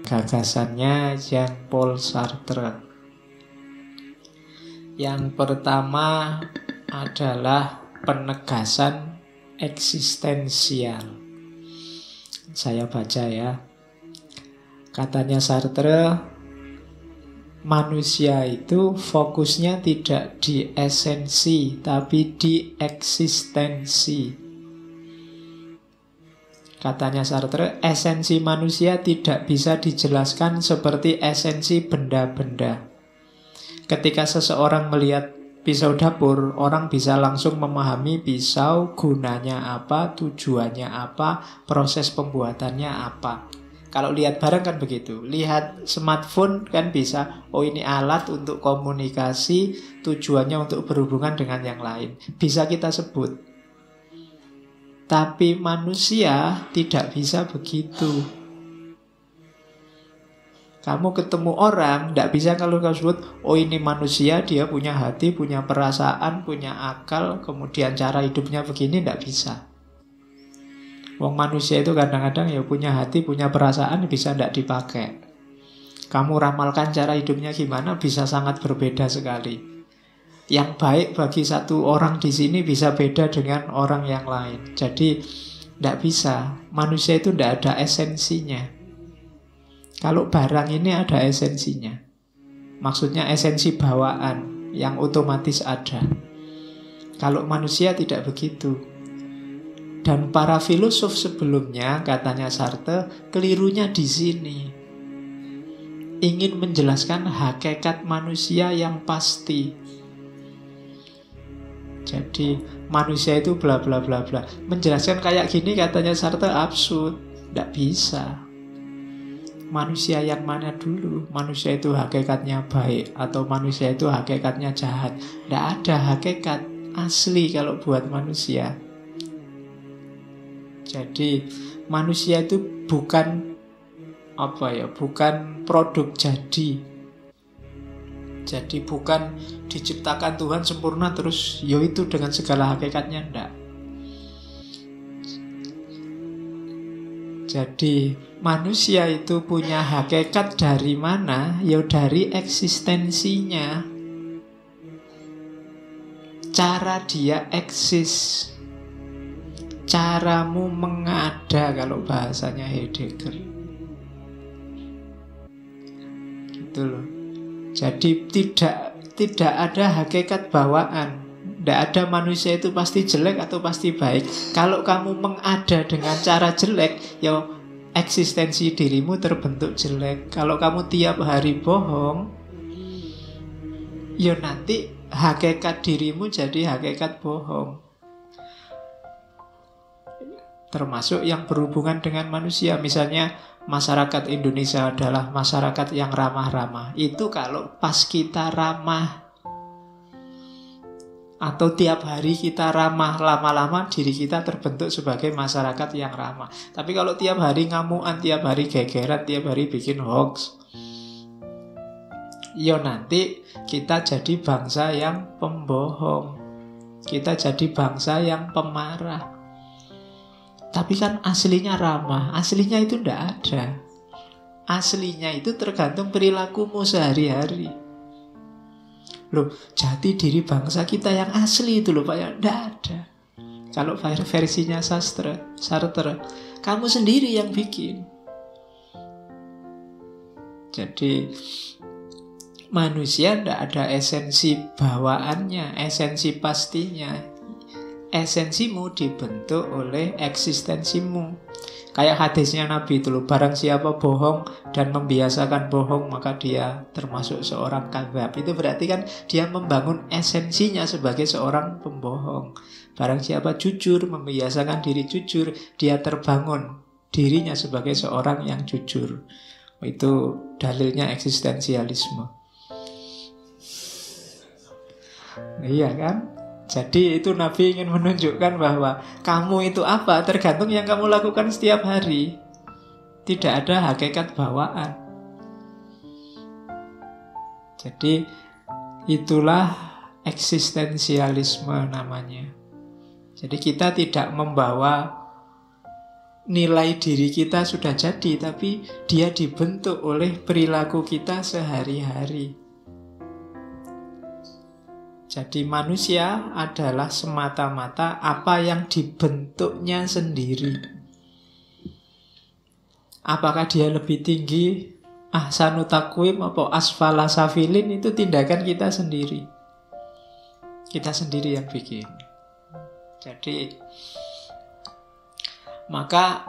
Gagasannya Jean-Paul Sartre. Yang pertama adalah penegasan eksistensial. Saya baca ya. Katanya Sartre, manusia itu fokusnya tidak di esensi, tapi di eksistensi. Katanya Sartre, esensi manusia tidak bisa dijelaskan seperti esensi benda-benda. Ketika seseorang melihat pisau dapur, orang bisa langsung memahami pisau, gunanya apa, tujuannya apa, proses pembuatannya apa. Kalau lihat barang kan begitu. Lihat smartphone kan bisa, oh ini alat untuk komunikasi, tujuannya untuk berhubungan dengan yang lain. Bisa kita sebut. Tapi manusia tidak bisa begitu. Kamu ketemu orang, tidak bisa kalau kamu sebut, oh ini manusia, dia punya hati, punya perasaan, punya akal, kemudian cara hidupnya begini, tidak bisa. Wong manusia itu kadang-kadang ya punya hati, punya perasaan, bisa tidak dipakai. Kamu ramalkan cara hidupnya gimana, bisa sangat berbeda sekali. Yang baik bagi satu orang di sini bisa beda dengan orang yang lain. Jadi tidak bisa. Manusia itu tidak ada esensinya. Kalau barang ini ada esensinya. Maksudnya esensi bawaan yang otomatis ada. Kalau manusia tidak begitu. Dan para filosof sebelumnya, katanya Sartre, kelirunya di sini. Ingin menjelaskan hakikat manusia yang pasti. Jadi manusia itu bla bla bla bla. Menjelaskan kayak gini katanya Sartre absurd. Tidak bisa. Manusia yang mana dulu? Manusia itu hakikatnya baik atau manusia itu hakikatnya jahat? Tidak ada hakikat asli kalau buat manusia. Jadi manusia itu bukan bukan produk jadi. Jadi bukan diciptakan Tuhan sempurna terus itu dengan segala hakikatnya, enggak. Jadi manusia itu punya hakikat dari mana? Ya dari eksistensinya. Cara dia eksis. Caramu mengada kalau bahasanya Heidegger. Gitu loh. Jadi tidak ada hakikat bawaan. Tidak ada manusia itu pasti jelek atau pasti baik. Kalau kamu mengada dengan cara jelek, ya eksistensi dirimu terbentuk jelek. Kalau kamu tiap hari bohong, ya nanti hakikat dirimu jadi hakikat bohong. Termasuk yang berhubungan dengan manusia. Misalnya masyarakat Indonesia adalah masyarakat yang ramah-ramah. Itu kalau pas kita ramah atau tiap hari kita ramah, lama-lama diri kita terbentuk sebagai masyarakat yang ramah. Tapi kalau tiap hari ngamuan, tiap hari gegeran, tiap hari bikin hoax, ya nanti kita jadi bangsa yang pembohong. Kita jadi bangsa yang pemarah. Tapi kan aslinya ramah. Aslinya itu tidak ada. Aslinya itu tergantung perilakumu sehari-hari. Loh, jati diri bangsa kita yang asli itu loh Pak, yang tidak ada. Kalau versinya Sartre, kamu sendiri yang bikin. Jadi manusia tidak ada esensi bawaannya, esensi pastinya. Esensimu dibentuk oleh eksistensimu. Kayak hadisnya Nabi itu loh, barang siapa bohong dan membiasakan bohong, maka dia termasuk seorang kadzab. Itu berarti kan dia membangun esensinya sebagai seorang pembohong. Barang siapa jujur, membiasakan diri jujur, dia terbangun dirinya sebagai seorang yang jujur. Itu dalilnya eksistensialisme. Iya kan? Jadi itu Nabi ingin menunjukkan bahwa kamu itu apa tergantung yang kamu lakukan setiap hari. Tidak ada hakikat bawaan. Jadi itulah eksistensialisme namanya. Jadi kita tidak membawa nilai diri kita sudah jadi, tapi dia dibentuk oleh perilaku kita sehari-hari. Jadi manusia adalah semata-mata apa yang dibentuknya sendiri. Apakah dia lebih tinggi ahsanu taqwim atau asfala safilin, itu tindakan kita sendiri. Kita sendiri yang bikin. Jadi maka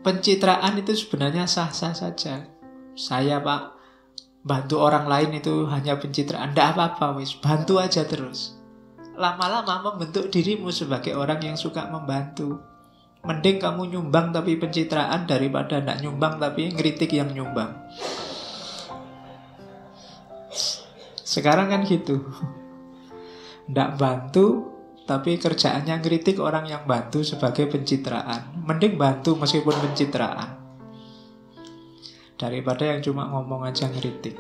pencitraan itu sebenarnya sah-sah saja. Saya Pak bantu orang lain itu hanya pencitraan, tidak apa-apa, wis bantu aja terus. Lama-lama membentuk dirimu sebagai orang yang suka membantu. Mending kamu nyumbang tapi pencitraan daripada tidak nyumbang tapi ngeritik yang nyumbang. Sekarang kan gitu. Tidak bantu tapi kerjaannya ngeritik orang yang bantu sebagai pencitraan. Mending bantu meskipun pencitraan daripada yang cuma ngomong aja ngeritik.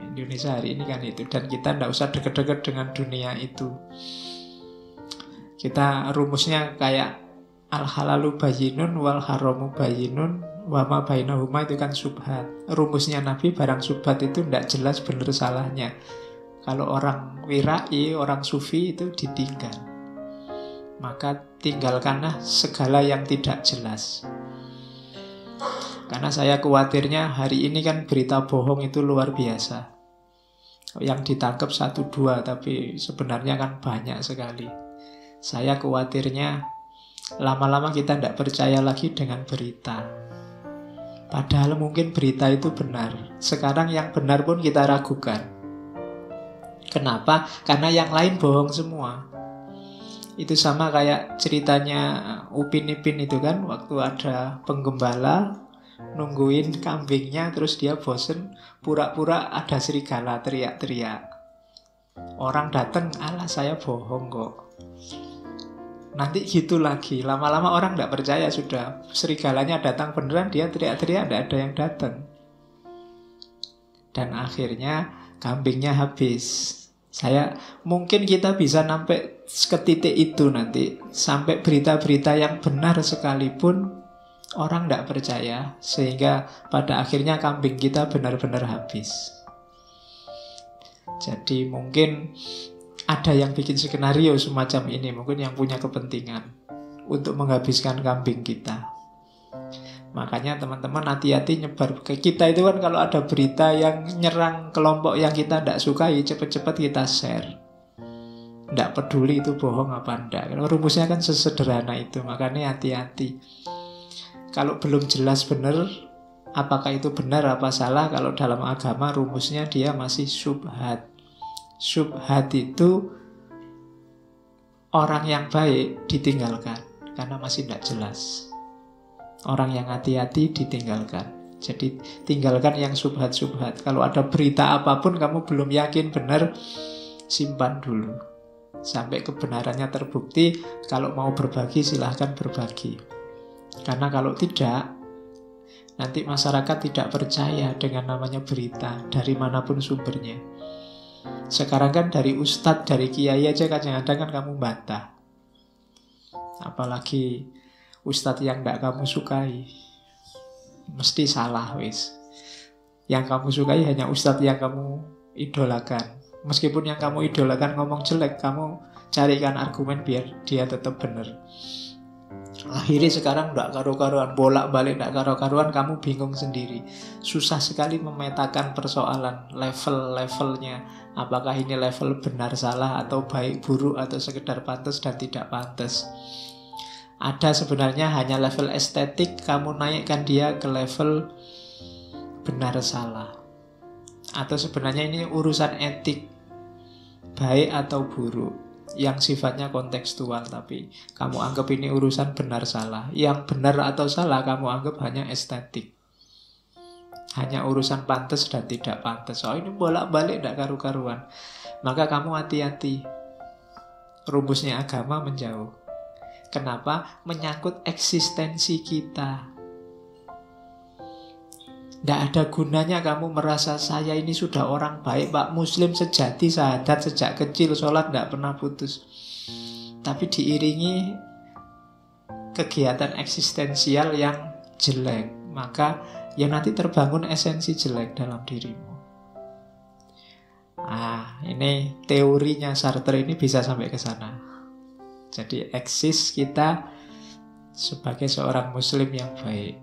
Indonesia hari ini kan itu. Dan kita tidak usah deket-deket dengan dunia itu. Kita rumusnya kayak al-halalu bayyinun wal haramu bayyinun wa ma bainahuma, itu kan subhat. Rumusnya Nabi, barang subhat itu tidak jelas benar salahnya. Kalau orang wirai, orang sufi itu ditinggal. Maka tinggalkanlah segala yang tidak jelas. Karena saya khawatirnya hari ini kan berita bohong itu luar biasa. Yang ditangkap 1-2, tapi sebenarnya kan banyak sekali. Saya khawatirnya lama-lama kita tidak percaya lagi dengan berita. Padahal mungkin berita itu benar. Sekarang yang benar pun kita ragukan. Kenapa? Karena yang lain bohong semua. Itu sama kayak ceritanya Upin Ipin itu kan, waktu ada penggembala nungguin kambingnya, terus dia bosen, pura-pura ada serigala teriak-teriak. Orang datang, alah saya bohong kok. Nanti gitu lagi, lama-lama orang tidak percaya sudah. Serigalanya datang beneran, dia teriak-teriak, tidak ada yang datang. Dan akhirnya kambingnya habis. Mungkin kita bisa sampai ke titik itu nanti, sampai berita-berita yang benar sekalipun orang tidak percaya, sehingga pada akhirnya kambing kita benar-benar habis. Jadi mungkin ada yang bikin skenario semacam ini, mungkin yang punya kepentingan untuk menghabiskan kambing kita. Makanya teman-teman hati-hati nyebar. Kita itu kan kalau ada berita yang nyerang kelompok yang kita tidak sukai, cepat-cepat kita share. Tidak peduli itu bohong apa enggak. Rumusnya kan sesederhana itu, makanya hati-hati. Kalau belum jelas benar, apakah itu benar apa salah, kalau dalam agama rumusnya dia masih syubhat. Syubhat itu orang yang baik ditinggalkan karena masih tidak jelas. Orang yang hati-hati ditinggalkan. Jadi tinggalkan yang syubhat-syubhat. Kalau ada berita apapun kamu belum yakin benar, simpan dulu sampai kebenarannya terbukti. Kalau mau berbagi silahkan berbagi. Karena kalau tidak, nanti masyarakat tidak percaya dengan namanya berita dari manapun sumbernya. Sekarang kan dari ustadz, dari kiai aja kadang-kadang kan kamu bantah. Apalagi ustadz yang tidak kamu sukai, mesti salah wis. Yang kamu sukai hanya ustadz yang kamu idolakan. Meskipun yang kamu idolakan ngomong jelek, kamu carikan argumen biar dia tetap benar. Akhirnya sekarang tidak karu-karuan, bolak-balik tidak karu-karuan, kamu bingung sendiri. Susah sekali memetakan persoalan level-levelnya. Apakah ini level benar salah, atau baik buruk, atau sekedar pantas dan tidak pantas. Ada sebenarnya hanya level estetik, kamu naikkan dia ke level benar salah. Atau sebenarnya ini urusan etik, baik atau buruk, yang sifatnya kontekstual, tapi kamu anggap ini urusan benar salah. Yang benar atau salah kamu anggap hanya estetik, hanya urusan pantas dan tidak pantas. Oh ini bolak-balik tidak karu-karuan. Maka kamu hati-hati. rumusnya agama menjauh. Kenapa? Menyangkut eksistensi kita. Tidak ada gunanya kamu merasa saya ini sudah orang baik, Pak, Muslim sejati, syahadat sejak kecil, sholat tidak pernah putus. Tapi diiringi kegiatan eksistensial yang jelek, maka ya nanti terbangun esensi jelek dalam dirimu. Ini teorinya Sartre ini bisa sampai ke sana. Jadi eksis kita sebagai seorang Muslim yang baik.